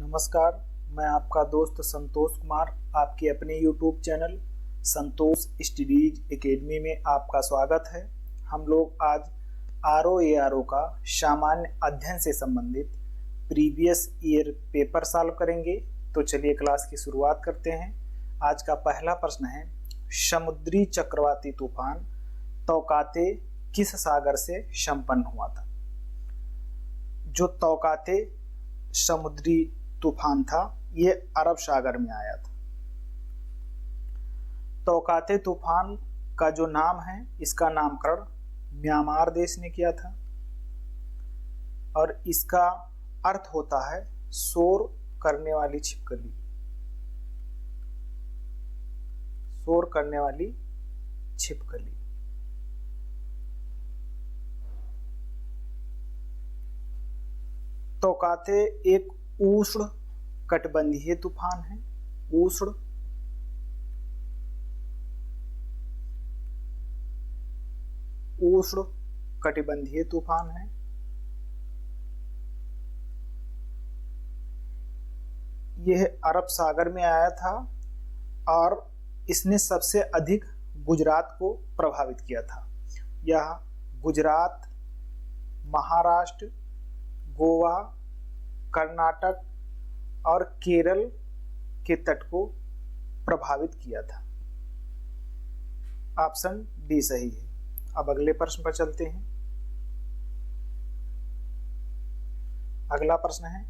नमस्कार, मैं आपका दोस्त संतोष कुमार आपके अपने YouTube चैनल संतोष स्टडीज एकेडमी में आपका स्वागत है। हम लोग आज ROARO का सामान्य अध्ययन से संबंधित प्रीवियस ईयर पेपर सॉल्व करेंगे। तो चलिए क्लास की शुरुआत करते हैं। आज का पहला प्रश्न है, समुद्री चक्रवाती तूफान तौकाते किस सागर से संपन्न हुआ था? जो तौकाते समुद्री तूफान था ये अरब सागर में आया था। तौकाते तूफान का जो नाम है इसका नामकरण म्यांमार देश ने किया था और इसका अर्थ होता है शोर करने वाली छिपकली। शोर करने वाली छिपकली। तौकाते एक उष्ण कटिबंधीय तूफान है। उष्ण कटिबंधीय तूफान है। यह अरब सागर में आया था और इसने सबसे अधिक गुजरात को प्रभावित किया था। यह गुजरात, महाराष्ट्र, गोवा, कर्नाटक और केरल के तट को प्रभावित किया था। ऑप्शन डी सही है। अब अगले प्रश्न पर चलते हैं। अगला प्रश्न है,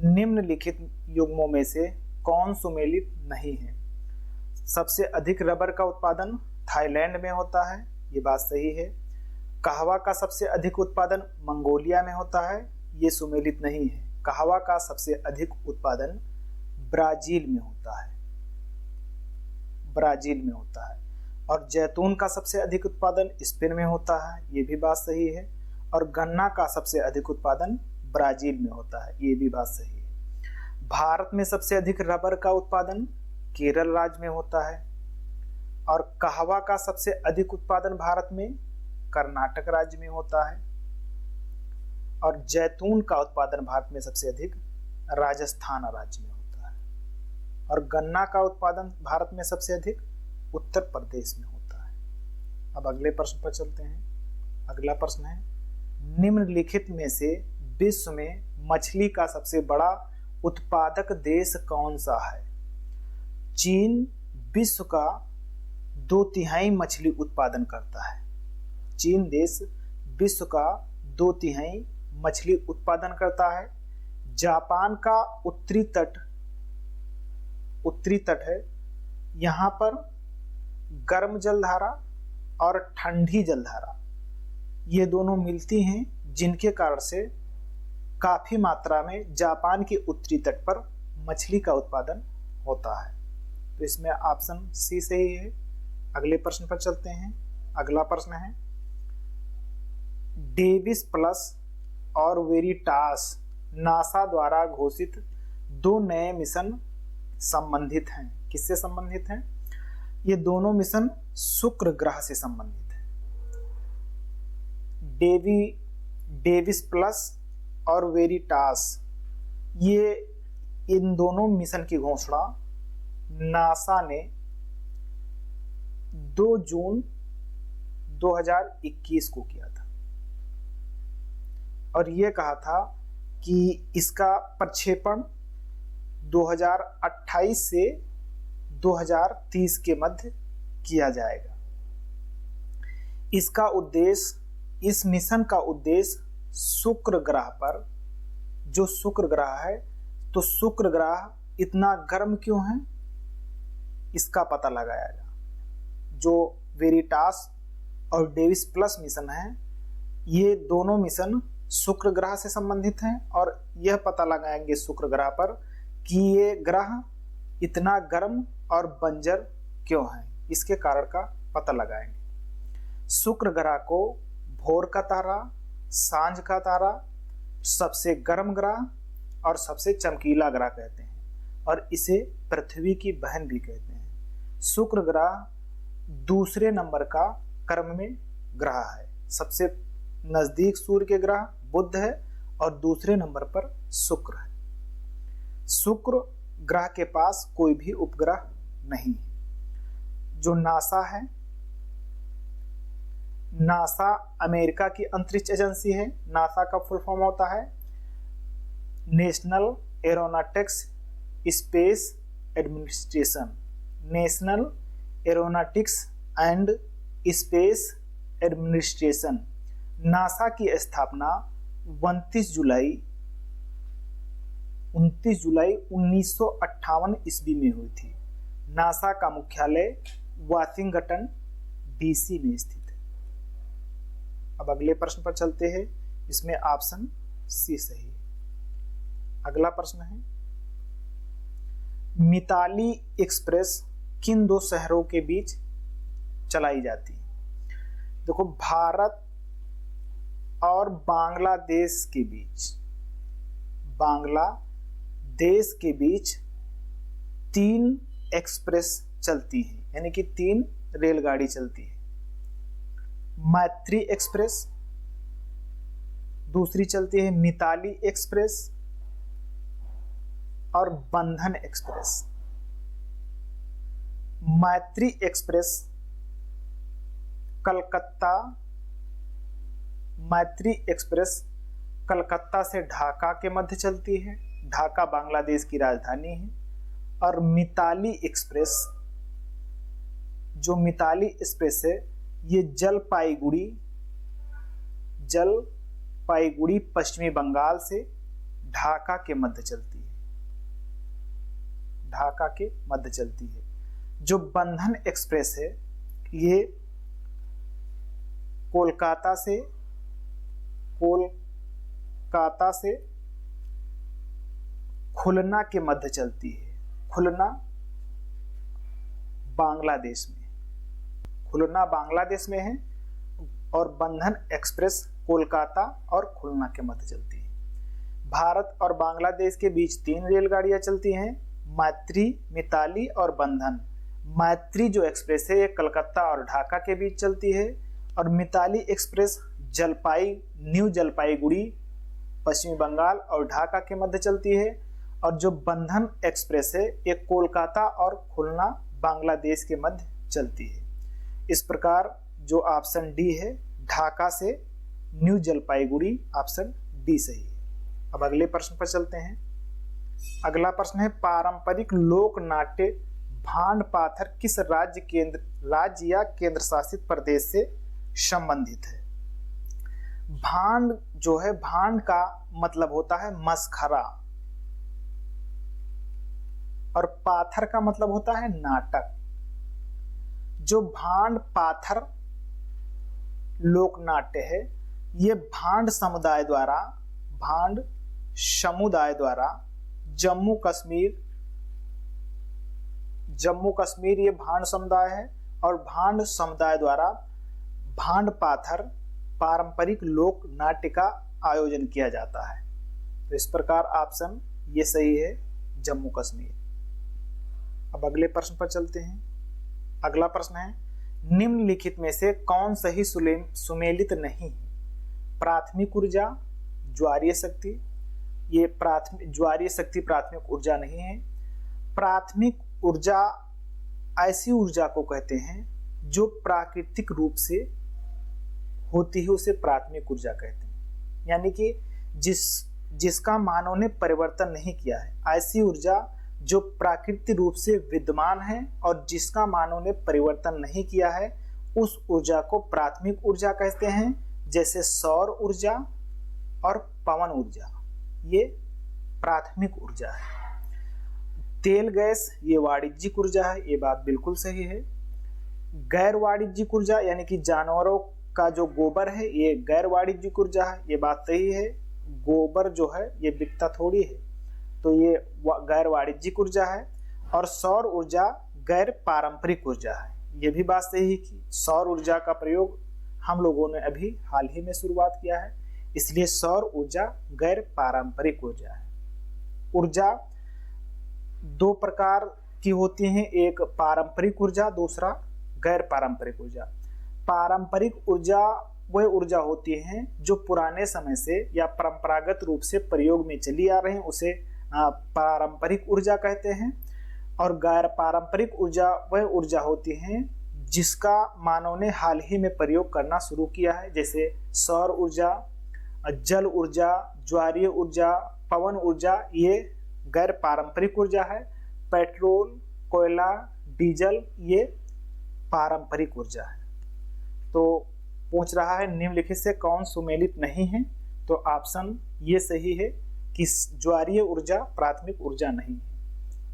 निम्नलिखित युग्मों में से कौन सुमेलित नहीं है? सबसे अधिक रबर का उत्पादन थाईलैंड में होता है, ये बात सही है। कहवा का सबसे अधिक उत्पादन मंगोलिया में होता है, ये सुमेलित नहीं है। कहवा का सबसे अधिक उत्पादन ब्राजील में होता है। ब्राजील में होता है। और जैतून का सबसे अधिक उत्पादन स्पेन में होता है, ये भी बात सही है। और गन्ना का सबसे अधिक उत्पादन ब्राजील में होता है, ये भी बात सही है। भारत में सबसे अधिक रबर का उत्पादन केरल राज्य में होता है और कहवा का सबसे अधिक उत्पादन भारत में कर्नाटक राज्य में होता है। और जैतून का उत्पादन भारत में सबसे अधिक राजस्थान राज्य में होता है। और गन्ना का उत्पादन भारत में सबसे अधिक उत्तर प्रदेश में होता है। अब अगले प्रश्न पर चलते हैं। अगला प्रश्न है, निम्नलिखित में से विश्व में मछली का सबसे बड़ा उत्पादक देश कौन सा है? चीन विश्व का 2/3 मछली उत्पादन करता है। चीन देश विश्व का 2/3 मछली उत्पादन करता है। जापान का उत्तरी तट है। यहाँ पर गर्म जलधारा और ठंडी जलधारा ये दोनों मिलती हैं, जिनके कारण से काफी मात्रा में जापान के उत्तरी तट पर मछली का उत्पादन होता है। तो इसमें ऑप्शन सी सही है। अगले प्रश्न पर चलते हैं। अगला प्रश्न है, डेविस प्लस और वेरिटास नासा द्वारा घोषित 2 नए मिशन संबंधित हैं। किससे संबंधित हैं? ये दोनों मिशन शुक्र ग्रह से संबंधित हैं। डेविस प्लस और वेरिटास, ये इन दोनों मिशन की घोषणा नासा ने 2 जून 2021 को किया था और ये कहा था कि इसका प्रक्षेपण 2028 से 2030 के मध्य किया जाएगा। इस मिशन का उद्देश्य शुक्र ग्रह पर, जो शुक्र ग्रह है, तो शुक्र ग्रह इतना गर्म क्यों है इसका पता लगाएगा। जो वेरिटास और डेविस प्लस मिशन है, ये दोनों मिशन शुक्र ग्रह से संबंधित हैं और यह पता लगाएंगे शुक्र ग्रह पर कि ये ग्रह इतना गर्म और बंजर क्यों है, इसके कारण का पता लगाएंगे। शुक्र ग्रह को भोर का तारा, सांझ का तारा, सबसे गर्म ग्रह और सबसे चमकीला ग्रह कहते हैं और इसे पृथ्वी की बहन भी कहते हैं। शुक्र ग्रह दूसरे नंबर का क्रम में ग्रह है। सबसे नजदीक सूर्य के ग्रह बुध है और दूसरे नंबर पर शुक्र है। शुक्र ग्रह के पास कोई भी उपग्रह नहीं है। जो नासा है, नासा अमेरिका की अंतरिक्ष एजेंसी है। नासा का फुल फॉर्म होता है national aeronautics space administration. National aeronautics and space administration. NASA की स्थापना 29 जुलाई 1958 ईस्वी में हुई थी। नासा का मुख्यालय वाशिंगटन डीसी में स्थित है। अब अगले प्रश्न पर चलते हैं। इसमें ऑप्शन सी सही है। अगला प्रश्न है, मिताली एक्सप्रेस किन दो शहरों के बीच चलाई जाती है? देखो, भारत और बांग्लादेश के बीच, बांग्लादेश के बीच 3 एक्सप्रेस चलती हैं, यानी कि 3 रेलगाड़ी चलती है। मैत्री एक्सप्रेस, दूसरी चलती है मिताली एक्सप्रेस और बंधन एक्सप्रेस। मैत्री एक्सप्रेस कलकत्ता से ढाका के मध्य चलती है। ढाका बांग्लादेश की राजधानी है। और मिताली एक्सप्रेस, जो मिताली एक्सप्रेस है, ये जलपाईगुड़ी पश्चिमी बंगाल से ढाका के मध्य चलती है। ढाका के मध्य चलती है। जो बंधन एक्सप्रेस है, ये कोलकाता से खुलना के मध्य चलती है। खुलना बांग्लादेश में है। और बंधन एक्सप्रेस कोलकाता और खुलना के मध्य चलती है। भारत और बांग्लादेश के बीच 3 रेलगाड़ियां चलती हैं, मैत्री, मिताली और बंधन। मैत्री जो एक्सप्रेस है, ये कलकत्ता और ढाका के बीच चलती है। और मिताली एक्सप्रेस न्यू जलपाईगुड़ी पश्चिमी बंगाल और ढाका के मध्य चलती है। और जो बंधन एक्सप्रेस है, ये कोलकाता और खुलना बांग्लादेश के मध्य चलती है। इस प्रकार जो ऑप्शन डी है, ढाका से न्यू जलपाईगुड़ी, ऑप्शन डी सही है। अब अगले प्रश्न पर चलते हैं। अगला प्रश्न है, पारंपरिक लोक नाट्य भांड पाथर किस राज्य या केंद्र शासित प्रदेश से संबंधित है? भांड जो है, भांड का मतलब होता है मसखरा और पाथर का मतलब होता है नाटक। जो भांड पाथर लोक नाट्य है, ये भांड समुदाय द्वारा जम्मू कश्मीर ये भांड समुदाय है। और भांड समुदाय द्वारा भांड पाथर पारंपरिक लोक नाट्य का आयोजन किया जाता है। तो इस प्रकार ऑप्शन ये सही है, जम्मू कश्मीर। अब अगले प्रश्न पर चलते हैं। अगला प्रश्न है, निम्नलिखित में से कौन सही सुमेलित नहीं है? प्राथमिक ऊर्जा, ज्वारीय शक्ति। ये ज्वारीय शक्ति प्राथमिक ऊर्जा नहीं है। प्राथमिक ऊर्जा ऐसी ऊर्जा को कहते हैं जो प्राकृतिक रूप से होती है, उसे प्राथमिक ऊर्जा कहते हैं। यानी कि जिसका मानव ने परिवर्तन नहीं किया है, ऐसी ऊर्जा जो प्राकृतिक रूप से विद्यमान है और जिसका मानव ने परिवर्तन नहीं किया है, उस ऊर्जा को प्राथमिक ऊर्जा कहते हैं। जैसे सौर ऊर्जा और पवन ऊर्जा, ये प्राथमिक ऊर्जा है। तेल गैस, ये वाणिज्यिक ऊर्जा है, ये बात बिल्कुल सही है। गैर वाणिज्यिक ऊर्जा यानी कि जानवरों का जो गोबर है, ये गैर वाणिज्यिक ऊर्जा है, ये बात सही है। गोबर जो है ये बिकता थोड़ी है, तो ये गैर वाणिज्यिक ऊर्जा है। और सौर ऊर्जा गैर पारंपरिक ऊर्जा है, ये भी बात सही है कि सौर ऊर्जा का प्रयोग हम लोगों ने अभी हाल ही में शुरुआत किया है, इसलिए सौर ऊर्जा गैर पारंपरिक ऊर्जा है। ऊर्जा 2 प्रकार की होती हैं, एक पारंपरिक ऊर्जा, दूसरा गैर पारंपरिक ऊर्जा। पारंपरिक ऊर्जा वह ऊर्जा होती है जो पुराने समय से या परंपरागत रूप से प्रयोग में चली आ रही है, उसे पारंपरिक ऊर्जा कहते हैं। और गैर पारंपरिक ऊर्जा वह ऊर्जा होती है जिसका मानव ने हाल ही में प्रयोग करना शुरू किया है, जैसे सौर ऊर्जा, जल ऊर्जा, ज्वारीय ऊर्जा, पवन ऊर्जा, ये गैर पारंपरिक ऊर्जा है। पेट्रोल, कोयला, डीजल ये पारंपरिक ऊर्जा है। तो पूछ रहा है निम्नलिखित से कौन सुमेलित नहीं है, तो ऑप्शन ये सही है कि ज्वारीय ऊर्जा प्राथमिक ऊर्जा नहीं है,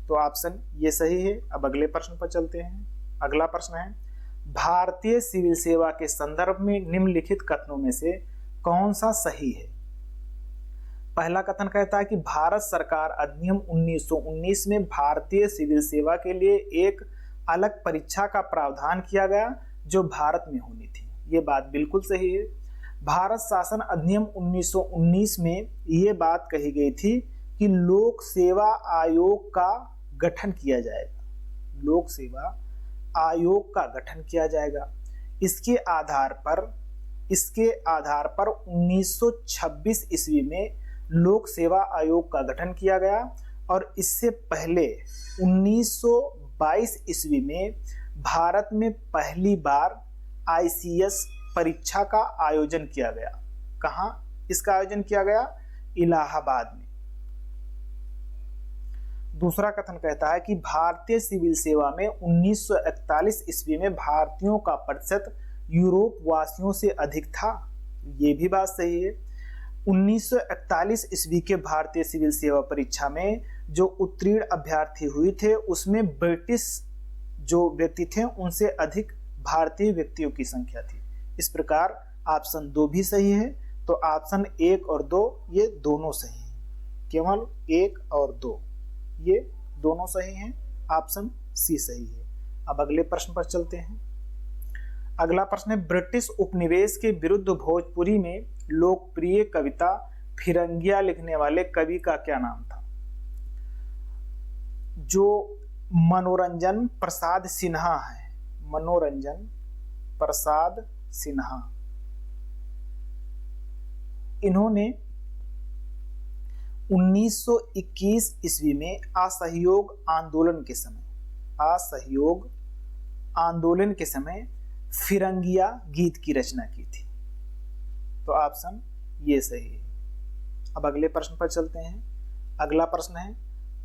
तो ऑप्शन ये सही है। अब अगले प्रश्न पर चलते हैं। अगला प्रश्न है भारतीय सिविल सेवा के संदर्भ में निम्नलिखित कथनों में से कौन सा सही है। पहला कथन कहता है कि भारत सरकार अधिनियम 1919 में भारतीय सिविल सेवा के लिए एक अलग परीक्षा का प्रावधान किया गया जो भारत में होनी थी। ये बात बिल्कुल सही है। भारत शासन अधिनियम 1919 में ये बात कही गई थी कि लोक सेवा आयोग का गठन किया जाएगा। लोक सेवा आयोग का गठन किया जाएगा। इसके आधार पर 1926 ईस्वी में लोक सेवा आयोग का गठन किया गया और इससे पहले 1922 ईस्वी में भारत में पहली बार आईसीएस परीक्षा का आयोजन किया गया। कहाँ इसका आयोजन किया गया? इलाहाबाद में। दूसरा कथन कहता है कि भारतीय सिविल सेवा में 1941 ईस्वी में भारतीयों का प्रतिशत यूरोप वासियों से अधिक था। ये भी बात सही है। 1941 ईस्वी के भारतीय सिविल सेवा परीक्षा में जो उत्तीर्ण अभ्यर्थी हुए थे उसमें ब्रिटिश जो व्यक्ति थे उनसे अधिक भारतीय व्यक्तियों की संख्या थी। इस प्रकार ऑप्शन 2 भी सही है। तो ऑप्शन 1 और 2 ये दोनों सही हैं। केवल 1 और 2 ये दोनों सही हैं। ऑप्शन सी सही है। अब अगले प्रश्न पर चलते हैं। अगला प्रश्न है ब्रिटिश उपनिवेश के विरुद्ध भोजपुरी में लोकप्रिय कविता फिरंगिया लिखने वाले कवि का क्या नाम था? जो मनोरंजन प्रसाद सिन्हा है। मनोरंजन प्रसाद सिन्हा, इन्होंने 1921 ईस्वी में असहयोग आंदोलन के समय फिरंगिया गीत की रचना की थी। तो ऑप्शन ये सही है। अब अगले प्रश्न पर चलते हैं। अगला प्रश्न है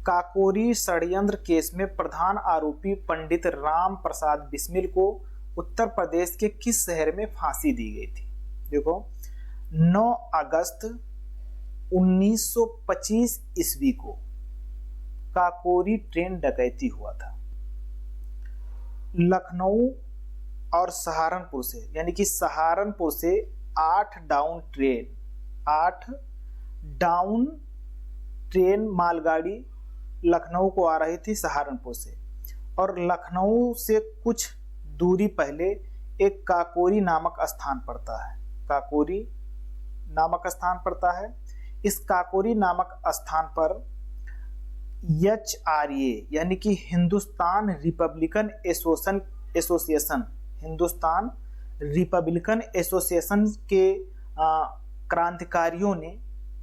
काकोरी षड्यंत्र केस में प्रधान आरोपी पंडित राम प्रसाद बिस्मिल को उत्तर प्रदेश के किस शहर में फांसी दी गई थी? देखो 9 अगस्त 1925 ईस्वी को काकोरी ट्रेन डकैती हुआ था। लखनऊ और सहारनपुर से, यानी कि सहारनपुर से 8 डाउन ट्रेन मालगाड़ी लखनऊ को आ रही थी सहारनपुर से, और लखनऊ से कुछ दूरी पहले एक काकोरी नामक स्थान पड़ता है। इस काकोरी नामक स्थान पर HRA यानी कि हिंदुस्तान रिपब्लिकन एसोसिएशन के क्रांतिकारियों ने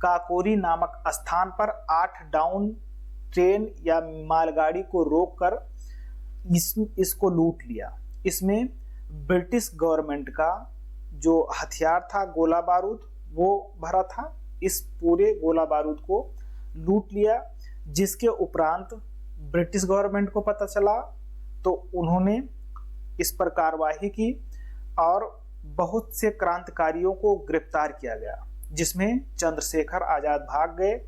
काकोरी नामक स्थान पर 8 डाउन ट्रेन या मालगाड़ी को रोककर इसको लूट लिया। इसमें ब्रिटिश गवर्नमेंट का जो हथियार था गोला बारूद वो भरा था। इस पूरे गोला बारूद को लूट लिया, जिसके उपरांत ब्रिटिश गवर्नमेंट को पता चला तो उन्होंने इस पर कार्रवाई की और बहुत से क्रांतिकारियों को गिरफ्तार किया गया, जिसमें चंद्रशेखर आजाद भाग गए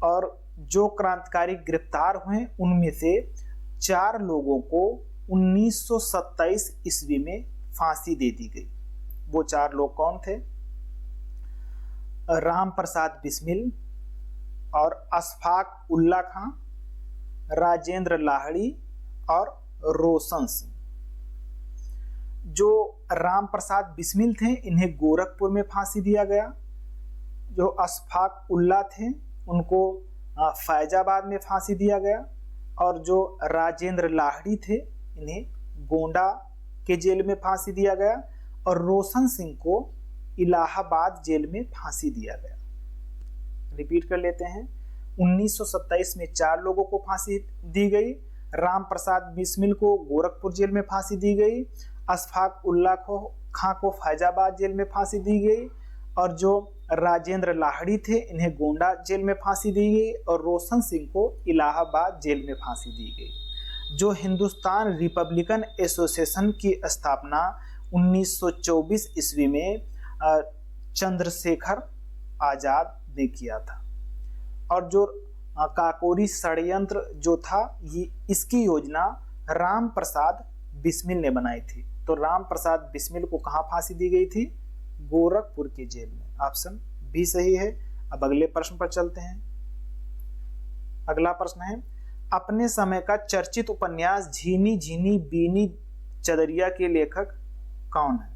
और जो क्रांतिकारी गिरफ्तार हुए उनमें से 4 लोगों को 1927 ईस्वी में फांसी दे दी गई। वो 4 लोग कौन थे? राम प्रसाद बिस्मिल और अशफाक उल्ला खां, राजेंद्र लाहिड़ी और रोशन सिंह। जो राम प्रसाद बिस्मिल थे इन्हें गोरखपुर में फांसी दिया गया। जो अशफाक उल्ला थे उनको फैजाबाद में फांसी दिया गया, और जो राजेंद्र लाहिड़ी थे इन्हें गोंडा के जेल में फांसी दिया गया, और रोशन सिंह को इलाहाबाद जेल में फांसी दिया गया। रिपीट कर लेते हैं। 1927 में 4 लोगों को फांसी दी गई। राम प्रसाद बिस्मिल को गोरखपुर जेल में फांसी दी गई। अशफाक उल्लाह खां को फैजाबाद जेल में फांसी दी गई। और जो राजेंद्र लाहिड़ी थे इन्हें गोंडा जेल में फांसी दी गई। और रोशन सिंह को इलाहाबाद जेल में फांसी दी गई। जो हिंदुस्तान रिपब्लिकन एसोसिएशन की स्थापना 1924 ईस्वी में चंद्रशेखर आजाद ने किया था। और जो काकोरी षड्यंत्र जो था ये इसकी योजना राम प्रसाद बिस्मिल ने बनाई थी। तो राम प्रसाद बिस्मिल को कहाँ फांसी दी गई थी? गोरखपुर की जेल में। ऑप्शन बी सही है। अब अगले प्रश्न पर चलते हैं। अगला प्रश्न है, अपने समय का चर्चित उपन्यास झीनी झीनी बीनी चदरिया के लेखक कौन है?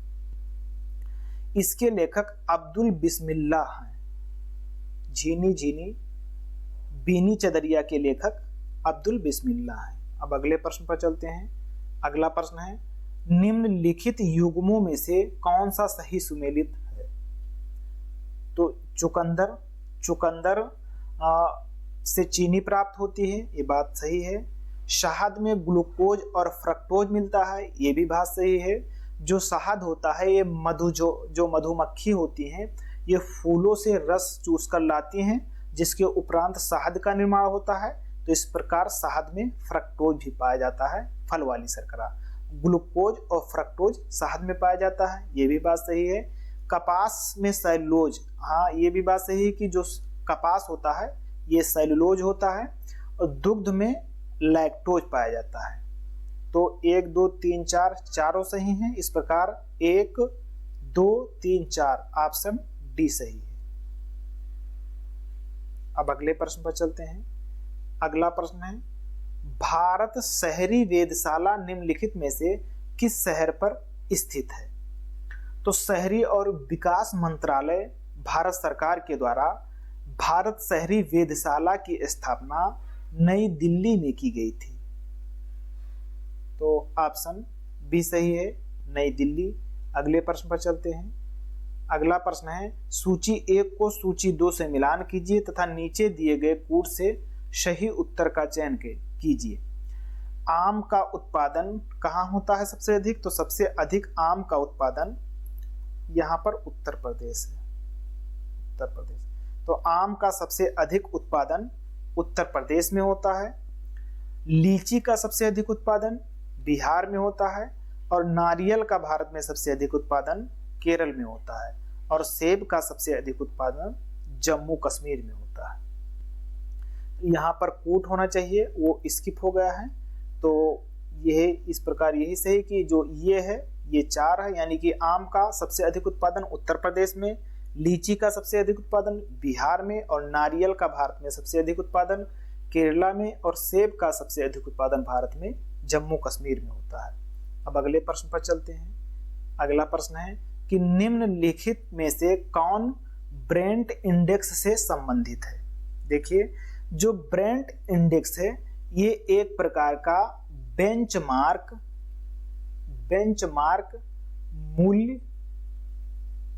इसके लेखक अब्दुल बिस्मिल्लाह हैं। झीनी झीनी बीनी चदरिया के लेखक अब्दुल बिस्मिल्लाह हैं। अब अगले प्रश्न पर चलते हैं। अगला प्रश्न है, निम्नलिखित युग्मों में से कौन सा सही सुमेलित है? तो चुकंदर से चीनी प्राप्त होती है, ये बात सही है। शहद में ग्लूकोज और फ्रक्टोज मिलता है, ये भी बात सही है। जो शहद होता है ये जो मधुमक्खी होती हैं ये फूलों से रस चूस कर लाती हैं, जिसके उपरांत शहद का निर्माण होता है। तो इस प्रकार शहद में फ्रक्टोज भी पाया जाता है, फल वाली शर्करा। ग्लूकोज और फ्रक्टोज शहद में पाया जाता है, ये भी बात सही है। कपास में सेलुलोज, हाँ ये भी बात सही है कि जो कपास होता है ये सेलुलोज होता है। और दुग्ध में लैक्टोज पाया जाता है। तो 1 2 3 4 चारों सही हैं। इस प्रकार 1 2 3 4 ऑप्शन डी सही है। अब अगले प्रश्न पर चलते हैं। अगला प्रश्न है, भारत शहरी वेधशाला निम्नलिखित में से किस शहर पर स्थित है? तो शहरी और विकास मंत्रालय भारत सरकार के द्वारा भारत शहरी वेधशाला की स्थापना नई दिल्ली में की गई थी। तो ऑप्शन बी सही है, नई दिल्ली। अगले प्रश्न पर चलते हैं। अगला प्रश्न है, सूची 1 को सूची 2 से मिलान कीजिए तथा नीचे दिए गए कूट से सही उत्तर का चयन कीजिए। आम का उत्पादन कहाँ होता है सबसे अधिक? तो सबसे अधिक आम का उत्पादन यहाँ पर उत्तर प्रदेश है। उत्तर प्रदेश, तो आम का सबसे अधिक उत्पादन उत्तर प्रदेश में होता है। लीची का सबसे अधिक उत्पादन बिहार में होता है। और नारियल का भारत में सबसे अधिक उत्पादन केरल में होता है। और सेब का सबसे अधिक उत्पादन जम्मू कश्मीर में होता है। यहाँ पर कूट होना चाहिए, वो स्किप हो गया है। तो यह इस प्रकार यही सही कि जो ये है ये 4 है, यानी कि आम का सबसे अधिक उत्पादन उत्तर प्रदेश में, लीची का सबसे अधिक उत्पादन बिहार में, और नारियल का भारत में सबसे अधिक उत्पादन केरला में, और सेब का सबसे अधिक उत्पादन भारत में जम्मू कश्मीर में होता है। अब अगले प्रश्न पर चलते हैं। अगला प्रश्न है कि निम्नलिखित में से कौन ब्रेंट इंडेक्स से संबंधित है? देखिए, जो ब्रेंट इंडेक्स है ये एक प्रकार का बेंचमार्क मूल्य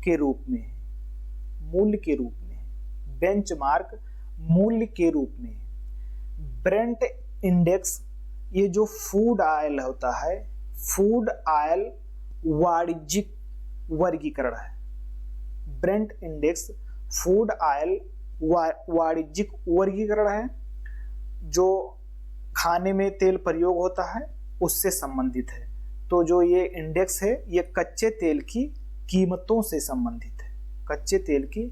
के रूप में है। बेंचमार्क मूल्य के रूप में है। ब्रेंट इंडेक्स ये जो फूड ऑयल होता है, फूड ऑयल वाणिज्यिक वर्गीकरण है। ब्रेंट इंडेक्स फूड ऑयल वाणिज्यिक वर्गीकरण है, जो खाने में तेल प्रयोग होता है उससे संबंधित है। तो जो ये इंडेक्स है ये कच्चे तेल की कीमतों से संबंधित है। कच्चे तेल की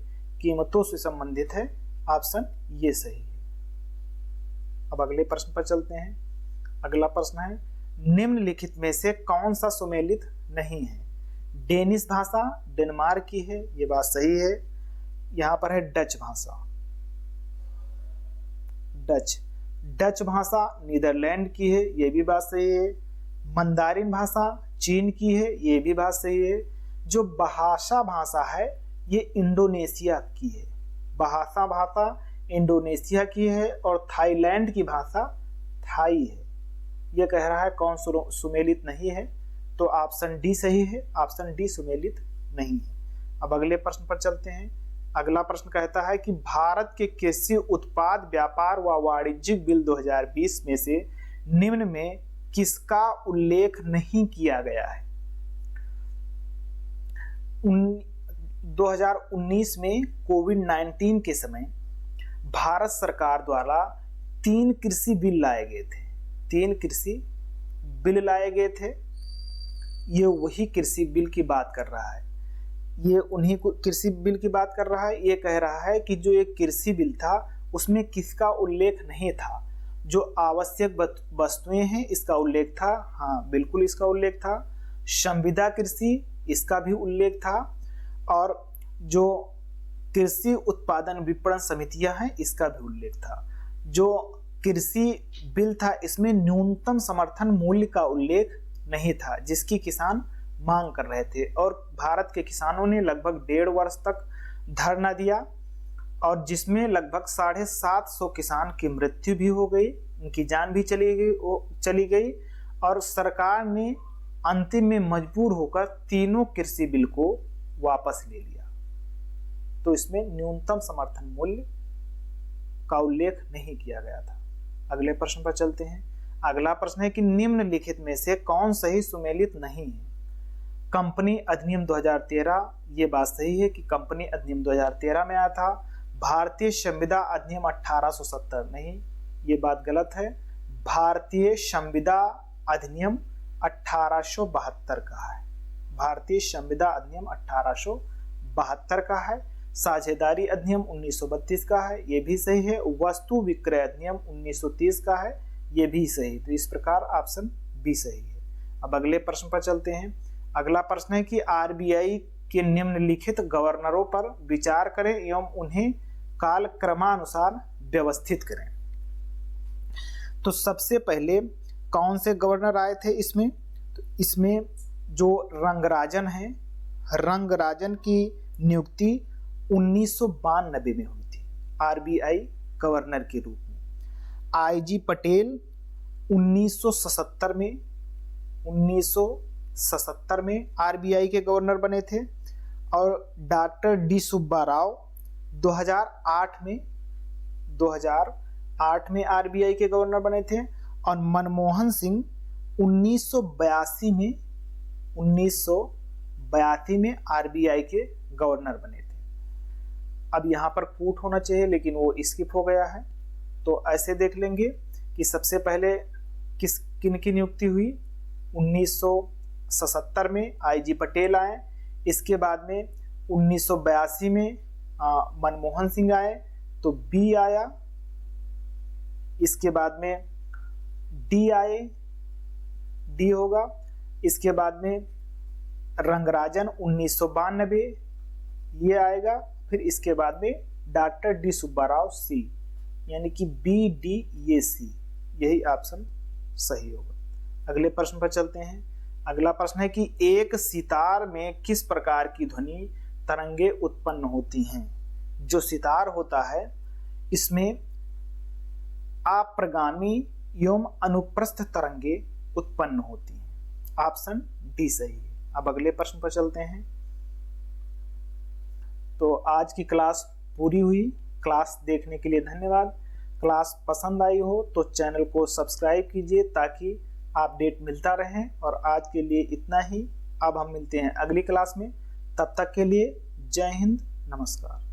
कीमतों से संबंधित है। ऑप्शन ये सही है। अब अगले प्रश्न पर चलते हैं। अगला प्रश्न है, निम्नलिखित में से कौन सा सुमेलित नहीं है? डेनिश भाषा डेनमार्क की है, ये बात सही है। यहाँ पर है डच भाषा। डच भाषा नीदरलैंड की है, ये भी बात सही है। मंदारिन भाषा चीन की है, ये भी बात सही है। जो बहासा भाषा है ये इंडोनेशिया की है। बहासा भाषा इंडोनेशिया की है। और थाईलैंड की भाषा थाई है। ये कह रहा है कौन सुमेलित नहीं है? तो ऑप्शन डी सही है। ऑप्शन डी सुमेलित नहीं है। अब अगले प्रश्न पर चलते हैं। अगला प्रश्न कहता है कि भारत के कृषि उत्पाद व्यापार व वाणिज्यिक बिल 2020 में से निम्न में किसका उल्लेख नहीं किया गया है? 2019 में कोविड-19 के समय भारत सरकार द्वारा 3 कृषि बिल लाए गए थे। 3 कृषि बिल लाए गए थे। ये वही कृषि बिल की बात कर रहा है। ये उन्हीं को कृषि बिल की बात कर रहा है। ये कह रहा है कि जो एक कृषि बिल था उसमें किसका उल्लेख नहीं था? जो आवश्यक वस्तुएं हैं इसका उल्लेख था। हाँ, बिल्कुल इसका उल्लेख था। संविदा कृषि, इसका भी उल्लेख था। और जो कृषि उत्पादन विपणन समितियां हैं इसका भी उल्लेख था। जो कृषि बिल था इसमें न्यूनतम समर्थन मूल्य का उल्लेख नहीं था, जिसकी किसान मांग कर रहे थे। और भारत के किसानों ने लगभग 1.5 वर्ष तक धरना दिया और जिसमें लगभग 750 किसान की मृत्यु भी हो गई, उनकी जान भी चली गई। और सरकार ने अंतिम में मजबूर होकर तीनों कृषि बिल को वापस ले लिया। तो इसमें न्यूनतम समर्थन मूल्य का उल्लेख नहीं किया गया था। अगले प्रश्न पर चलते हैं। अगला प्रश्न है कि निम्नलिखित में से कौन सही सुमेलित नहीं है? कंपनी अधिनियम 2013, ये बात सही है कि कंपनी अधिनियम 2013 में आया था। भारतीय संविदा अधिनियम 1870, नहीं, ये बात गलत है। भारतीय संविदा अधिनियम 1872 का है। भारतीय संविदा अधिनियम 1872 का है। साझेदारी अधिनियम 1932 का है, ये भी सही है। वस्तु विक्रय अधिनियम 1930 का है, ये भी सही। तो इस प्रकार ऑप्शन बी सही है। अब अगले प्रश्न पर चलते हैं। अगला प्रश्न है कि आरबीआई के निम्नलिखित गवर्नरों पर विचार करें एवं उन्हें कालक्रमानुसार व्यवस्थित करें। तो सबसे पहले कौन से गवर्नर आए थे इसमें? तो इसमें जो रंगराजन है, रंगराजन की नियुक्ति 1992 में हुई थी आरबीआई गवर्नर के रूप में। आईजी पटेल 1977 में आरबीआई के गवर्नर बने थे। और डॉक्टर डी सुब्बा राव 2008 में आरबीआई के गवर्नर बने थे। और मनमोहन सिंह 1982 में आरबीआई के गवर्नर बने थे। अब यहाँ पर कूट होना चाहिए लेकिन वो स्किप हो गया है, तो ऐसे देख लेंगे कि सबसे पहले किन की नियुक्ति हुई। 1977 में आईजी पटेल आए। इसके बाद में 1982 में मनमोहन सिंह आए, तो बी आया। इसके बाद में डी आए, डी होगा। इसके बाद में रंगराजन 1992 ये आएगा। फिर इसके बाद में डॉक्टर डी सुब्बा राव सी, यानी कि बी डी ये सी, यही ऑप्शन सही होगा। अगले प्रश्न पर चलते हैं। अगला प्रश्न है कि एक सितार में किस प्रकार की ध्वनि तरंगे उत्पन्न होती हैं? जो सितार होता है इसमें अप्रगामी एवं अनुप्रस्थ तरंगे उत्पन्न होती हैं। ऑप्शन डी सही है। अब अगले प्रश्न पर चलते हैं। तो आज की क्लास पूरी हुई। क्लास देखने के लिए धन्यवाद। क्लास पसंद आई हो तो चैनल को सब्सक्राइब कीजिए ताकि अपडेट मिलता रहे। और आज के लिए इतना ही। अब हम मिलते हैं अगली क्लास में। तब तक के लिए जय हिंद, नमस्कार।